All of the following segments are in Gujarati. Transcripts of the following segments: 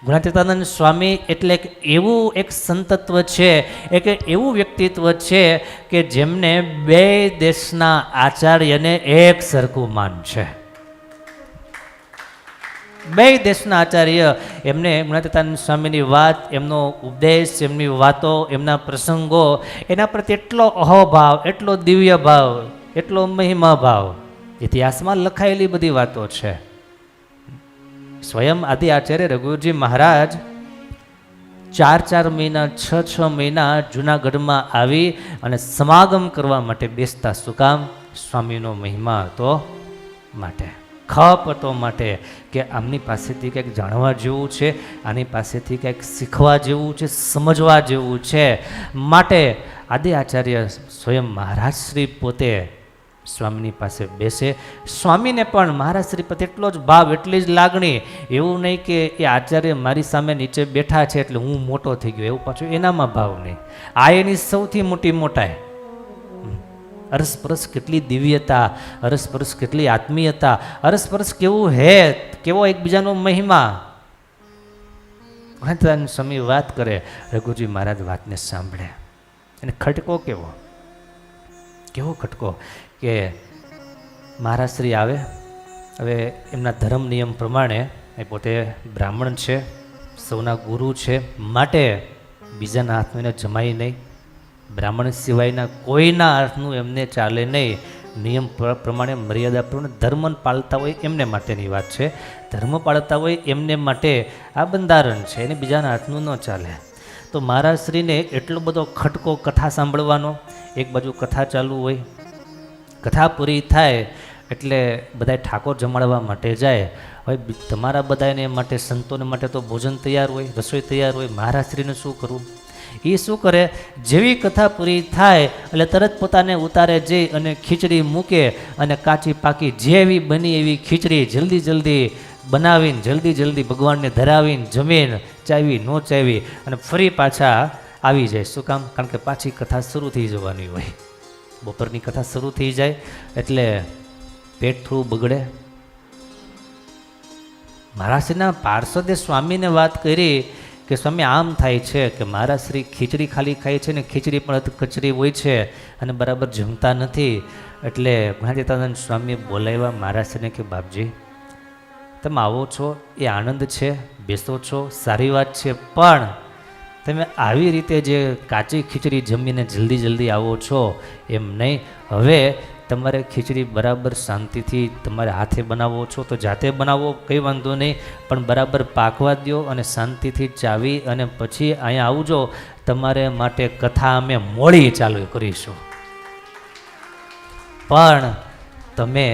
ગુણાતીતાનંદ સ્વામી એટલે એવું એક સંતત્વ છે, એક એવું વ્યક્તિત્વ છે કે જેમને બે દેશના આચાર્યને એક સરખું માન છે. બે દેશના આચાર્ય એમને ગુણાતીતાનંદ સ્વામીની વાત, એમનો ઉપદેશ, એમની વાતો, એમના પ્રસંગો, એના પ્રત્યે એટલો અહોભાવ, એટલો દિવ્ય ભાવ, એટલો મહિમા ભાવ, ઇતિહાસમાં લખાયેલી બધી વાતો છે. સ્વયં આદિ આચાર્ય રઘુજી મહારાજ 4 મહિના 6 મહિના જૂનાગઢમાં આવી અને સમાગમ કરવા માટે બેસતા. શું કામ? સ્વામીનો મહિમા હતો માટે, ખપ હતો માટે, કે આમની પાસેથી કંઈક જાણવા જેવું છે, આની પાસેથી કંઈક શીખવા જેવું છે, સમજવા જેવું છે. માટે આદિ આચાર્ય સ્વયં મહારાજ શ્રી પોતે સ્વામીની પાસે બેસે. સ્વામીને પણ મહારાજ શ્રી પ્રત્યે એટલો જ ભાવ, એટલી જ લાગણી. એવું નહીં કે એ આચાર્ય મારી સામે નીચે બેઠા છે એટલે હું મોટો થઈ ગયો, એવું પાછું એનામાં ભાવ નહીં. આ એની સૌથી મોટી મોટાઈ. અરસપરસ કેટલી દિવ્યતા, અરસપરસ કેટલી આત્મીયતા, અરસપરસ કેવું હેત, કેવો એકબીજાનો મહિમા. ગુણાતીતાનંદ સ્વામી વાત કરે, રઘુજી મહારાજ વાતને સાંભળે અને ખટકો કેવો કેવો ખટકો કે મહારાજ શ્રી આવે. હવે એમના ધર્મ નિયમ પ્રમાણે એ પોતે બ્રાહ્મણ છે, સૌના ગુરુ છે, માટે બીજાના હાથનું એને જમાય નહીં. બ્રાહ્મણ સિવાયના કોઈના હાથનું એમને ચાલે નહીં. નિયમ પ્રમાણે, મર્યાદા પ્રમાણે ધર્મ પાળતા હોય એમને માટેની વાત છે. ધર્મ પાળતા હોય એમને માટે આ બંધારણ છે, એને બીજાના હાથનું ન ચાલે. તો મહારાજ શ્રીને એટલો બધો ખટકો કથા સાંભળવાનો. એક બાજુ કથા ચાલુ હોય, કથા પૂરી થાય એટલે બધા ઠાકોર જમાડવા માટે જાય. હવે તમારા બધાને માટે, સંતોને માટે તો ભોજન તૈયાર હોય, રસોઈ તૈયાર હોય. મહારાજ શ્રીને શું કરવું? એ શું કરે, જેવી કથા પૂરી થાય એટલે તરત પોતાને ઉતારે જઈ અને ખીચડી મૂકે અને કાચી પાકી જેવી બની એવી ખીચડી જલ્દી જલ્દી બનાવીને, જલ્દી જલ્દી ભગવાનને ધરાવીને, જમીન ચાવી ન ચાવી અને ફરી પાછા આવી જાય. શું કામ? કારણ કે પાછી કથા શરૂ થઈ જવાની હોય. બપોરની કથા શરૂ થઈ જાય એટલે પેટ થોડું બગડે. મહારાજના પાર્ષદે સ્વામીને વાત કરી કે સ્વામી આમ થાય છે કે મહારાજ શ્રી ખીચડી ખાલી ખાય છે ને ખીચડી પણ કચરી હોય છે અને બરાબર જમતા નથી. એટલે ગુણાતીતાનંદ સ્વામીએ બોલાવ્યા મહારાજને કે બાપજી, તમે આવો છો એ આનંદ છે, બેસો છો, સારી વાત છે, પણ તમે આવી રીતે જે કાચી ખીચડી જમીને જલ્દી જલ્દી આવો છો એમ નહીં. હવે તમારે ખીચડી બરાબર શાંતિથી તમારે હાથે બનાવો છો તો જાતે બનાવો, કંઈ વાંધો નહીં, પણ બરાબર પાકવા દો અને શાંતિથી ચાવી અને પછી અહીંયા આવજો. તમારે માટે કથા અમે મોડી ચાલુ કરીશું, પણ તમે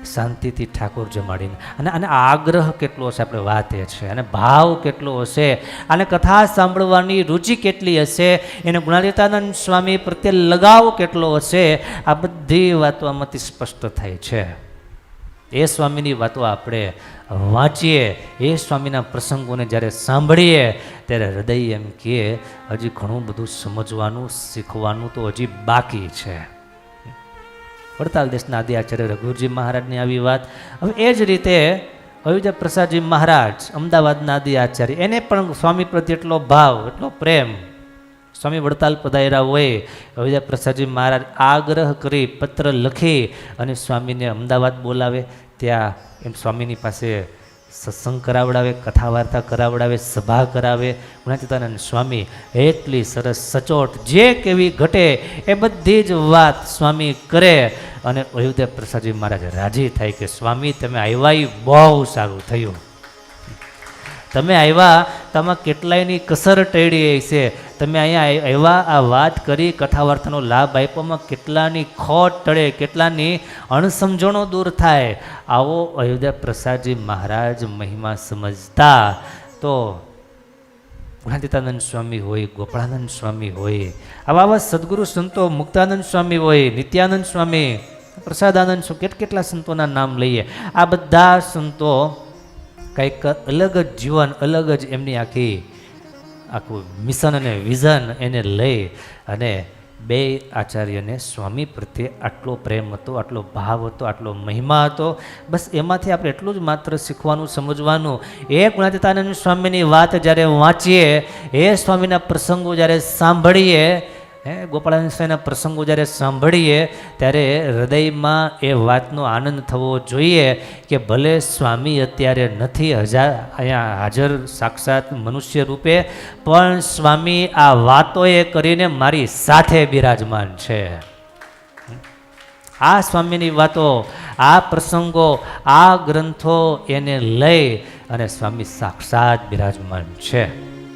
શાંતિથી ઠાકોર જમાડીને. અને આગ્રહ કેટલો હશે, આપણે વાત એ છે, અને ભાવ કેટલો હશે, અને કથા સાંભળવાની રુચિ કેટલી હશે, એને ગુણાતીતાનંદ સ્વામી પ્રત્યે લગાવ કેટલો હશે, આ બધી વાતો આમાંથી સ્પષ્ટ થાય છે. એ સ્વામીની વાતો આપણે વાંચીએ, એ સ્વામીના પ્રસંગોને જ્યારે સાંભળીએ ત્યારે હૃદય એમ કહે હજી ઘણું બધું સમજવાનું, શીખવાનું તો હજી બાકી છે. વડતાલ દેશના આદિ આચાર્ય રઘુજી મહારાજની આવી વાત. હવે એ જ રીતે અયોધ્યા પ્રસાદજી મહારાજ અમદાવાદના આદિ આચાર્ય, એને પણ સ્વામી પ્રત્યે એટલો ભાવ, એટલો પ્રેમ. સ્વામી વડતાલ પધાર્યા હોય, અયોધ્યા પ્રસાદજી મહારાજ આગ્રહ કરી પત્ર લખી અને સ્વામીને અમદાવાદ બોલાવે. ત્યાં એમ સ્વામીની પાસે સત્સંગ કરાવડાવે, કથા વાર્તા કરાવડાવે, સભા કરાવે. ગુણાતીતાનંદ સ્વામી એટલી સરસ સચોટ જે કેવી ઘટે એ બધી જ વાત સ્વામી કરે. અને અયોધ્યા પ્રસાદજી મહારાજ રાજી થાય કે સ્વામી તમે આવ્યા એ બહુ સારું થયું. તમે આવ્યા તમારા કેટલાયની કસર ટેડી છે. તમે અહીંયા આવ્યા, આ વાત કરી, કથા વાર્તાનો લાભ આપ્યોમાં કેટલાની ખોટ ટળે, કેટલાની અણસમજણો દૂર થાય. આવો અયોધ્યા પ્રસાદજી મહારાજ મહિમા સમજતા. તો ગુણાતીતાનંદ સ્વામી હોય, ગોપાળાનંદ સ્વામી હોય, આવા સદગુરુ સંતો, મુક્તાનંદ સ્વામી હોય, નિત્યાનંદ સ્વામી, પ્રસાદાનંદ સ્વામી, કેટલા સંતોના નામ લઈએ. આ બધા સંતો કંઈક અલગ જ જીવન, અલગ જ એમની આખું મિશન અને વિઝન એને લઈ અને બે આચાર્યને સ્વામી પ્રત્યે આટલો પ્રેમ હતો, આટલો ભાવ હતો, આટલો મહિમા હતો. બસ એમાંથી આપણે એટલું જ માત્ર શીખવાનું, સમજવાનું. એ ગુણાતીતાનંદ સ્વામીની વાત જ્યારે વાંચીએ, એ સ્વામીના પ્રસંગો જ્યારે સાંભળીએ, ગોપાળાનંદ સ્વામીના પ્રસંગો જ્યારે સાંભળીએ, ત્યારે હૃદયમાં એ વાતનો આનંદ થવો જોઈએ કે ભલે સ્વામી અત્યારે નથી અહીંયા હાજર સાક્ષાત મનુષ્ય રૂપે, પણ સ્વામી આ વાતોએ કરીને મારી સાથે બિરાજમાન છે. આ સ્વામીની વાતો, આ પ્રસંગો, આ ગ્રંથો એને લઈ અને સ્વામી સાક્ષાત બિરાજમાન છે.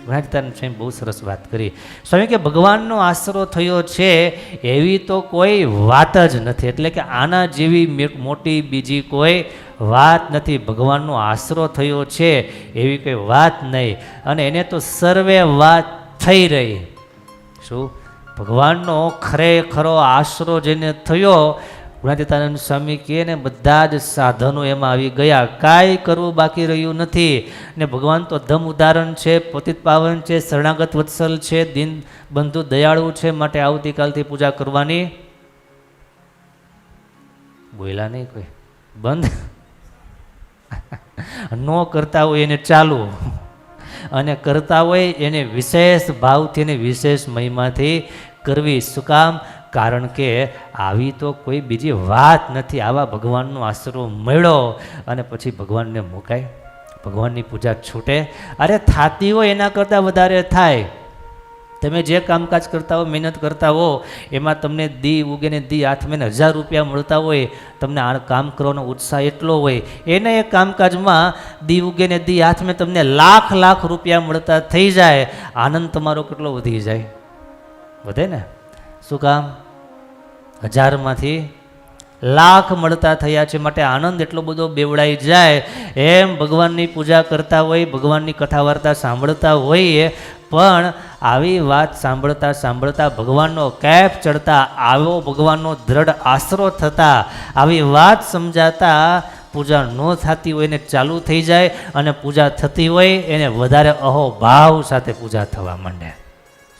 ગુણાતીતાનંદ સ્વામી બહુ સરસ વાત કરી. સ્વામી કે ભગવાનનો આશરો થયો છે એવી તો કોઈ વાત જ નથી, એટલે કે આના જેવી મોટી બીજી કોઈ વાત નથી. ભગવાનનો આશરો થયો છે એવી કોઈ વાત નહીં, અને એને તો સર્વે વાત થઈ રહી. શું? ભગવાનનો ખરેખરો આશરો જેને થયો, ગુણાતીતાનંદ સ્વામી કહે ને બધા જ સાધનો એમાં આવી ગયા, કાંઈ કરવું બાકી રહ્યું નથી. ને ભગવાન તો ધમ ઉદાહરણ છે, પતિત પાવન છે, શરણાગત વત્સલ છે, દીન બંધુ દયાળુ છે, માટે આવતીકાલથી પૂજા કરવાની. બોલ્યા નહીં કોઈ? બંધ ન કરતા હોય એને ચાલુ, અને કરતા હોય એને વિશેષ ભાવથી અને વિશેષ મહિમાથી કરવી. શું કામ? કારણ કે આવી તો કોઈ બીજી વાત નથી. આવા ભગવાનનો આશરો મળ્યો અને પછી ભગવાનને મુકાય? ભગવાનની પૂજા છૂટે? અરે થાતી હોય એના કરતાં વધારે થાય. તમે જે કામકાજ કરતા હો, મહેનત કરતા હો, એમાં તમને દી ઉગે ને દી હાથમાં 1000 રૂપિયા મળતા હોય, તમને આ કામ કરવાનો ઉત્સાહ એટલો હોય, એને એ કામકાજમાં દી ઉગે ને દી હાથમાં તમને લાખ લાખ રૂપિયા મળતા થઈ જાય, આનંદ તમારો કેટલો વધી જાય? વધે ને? શું કામ? 1000માંથી લાખ મળતા થયા છે, માટે આનંદ એટલો બધો બેવડાઈ જાય. એમ ભગવાનની પૂજા કરતા હોય, ભગવાનની કથા વાર્તા સાંભળતા હોઈએ, પણ આવી વાત સાંભળતા સાંભળતા ભગવાનનો કેફ ચડતા, આવો ભગવાનનો દ્રઢ આશરો થતા, આવી વાત સમજાતા પૂજા ન થતી હોય એને ચાલુ થઈ જાય, અને પૂજા થતી હોય એને વધારે અહોભાવ સાથે પૂજા થવા માંડે.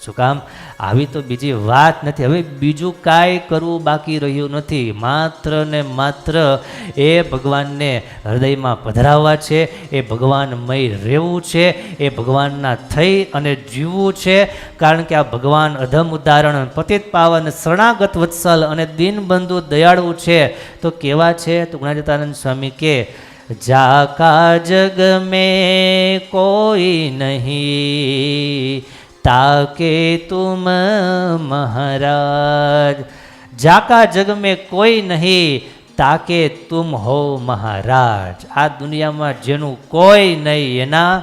શું કામ? આવી તો બીજી વાત નથી. હવે બીજું કાંઈ કરવું બાકી રહ્યું નથી. માત્ર ને માત્ર એ ભગવાનને હૃદયમાં પધરાવવા છે, એ ભગવાનમય રહેવું છે, એ ભગવાનના થઈ અને જીવવું છે. કારણ કે આ ભગવાન અધમ ઉદાહરણ, પતિત પાવન, શરણાગત વત્સલ અને દીનબંધુ દયાળુ છે. તો કેવા છે? તો ગુણાતીતાનંદ સ્વામી કે જાકા જગ મેં કોઈ નહીં ताके तुम महाराज. जाका जग में कोई नहीं ताके तुम हो महाराज. આ દુનિયામાં જેનું કોઈ નહીં એના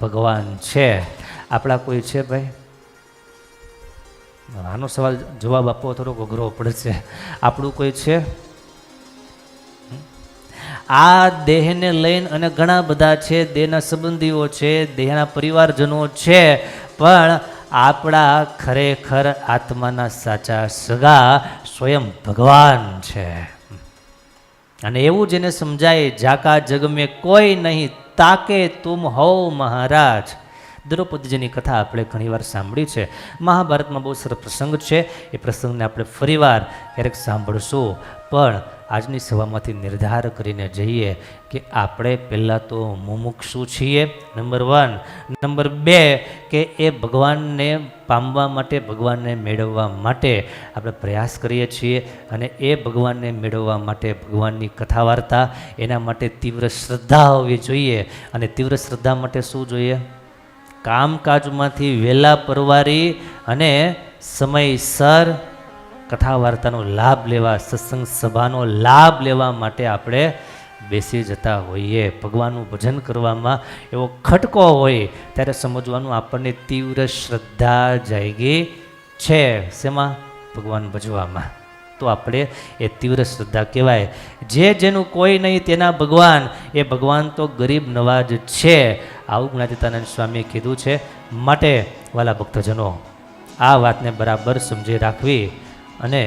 ભગવાન છે. આપણા કોઈ છે ભાઈ? આનો સવાલ જવાબ આપવો થોડો અઘરો પડશે. આપણું કોઈ છે? આ દેહને લઈને અને ઘણા બધા છે, દેહના સંબંધીઓ છે, દેહના પરિવારજનો છે, પણ આપણા ખરેખર આત્માના સાચા સગા સ્વયં ભગવાન છે. અને એવું જેને સમજાય, જાકા જગ મેં કોઈ નહીં તાકે તુમ હો મહારાજ. દ્રૌપદીજીની કથા આપણે ઘણીવાર સાંભળી છે. મહાભારતમાં બહુ સરસ પ્રસંગ છે. એ પ્રસંગને આપણે ફરીવાર ક્યારેક સાંભળશું. પણ આજની સભામાંથી નિર્ધાર કરીને જઈએ કે આપણે પહેલાં તો મુમુક્ષુ છીએ, નંબર 1. નંબર 2 કે એ ભગવાનને પામવા માટે, ભગવાનને મેળવવા માટે આપણે પ્રયાસ કરીએ છીએ. અને એ ભગવાનને મેળવવા માટે ભગવાનની કથા વાર્તા, એના માટે તીવ્ર શ્રદ્ધા હોવી જોઈએ. અને તીવ્ર શ્રદ્ધા માટે શું જોઈએ? કામકાજમાંથી વહેલા પરવારી અને સમયસર કથા વાર્તાનો લાભ લેવા, સત્સંગ સભાનો લાભ લેવા માટે આપણે બેસી જતા હોઈએ. ભગવાનનું ભજન કરવામાં એવો ખટકો હોય ત્યારે સમજવાનું આપણને તીવ્ર શ્રદ્ધા જાગી છે. શેમાં? ભગવાન ભજવામાં. તો આપણે એ તીવ્ર શ્રદ્ધા કહેવાય. જેનું કોઈ નહીં તેના ભગવાન, એ ભગવાન તો ગરીબ નવાજ છે. આવું જ્ઞાતીતાનંદ સ્વામીએ કીધું છે. માટે વાલા ભક્તજનો, આ વાતને બરાબર સમજી રાખવી અને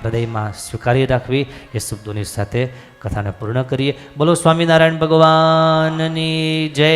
હૃદયમાં સ્વીકારી રાખવી. એ શબ્દોની સાથે કથાને પૂર્ણ કરીએ. બોલો સ્વામિનારાયણ ભગવાનની જય.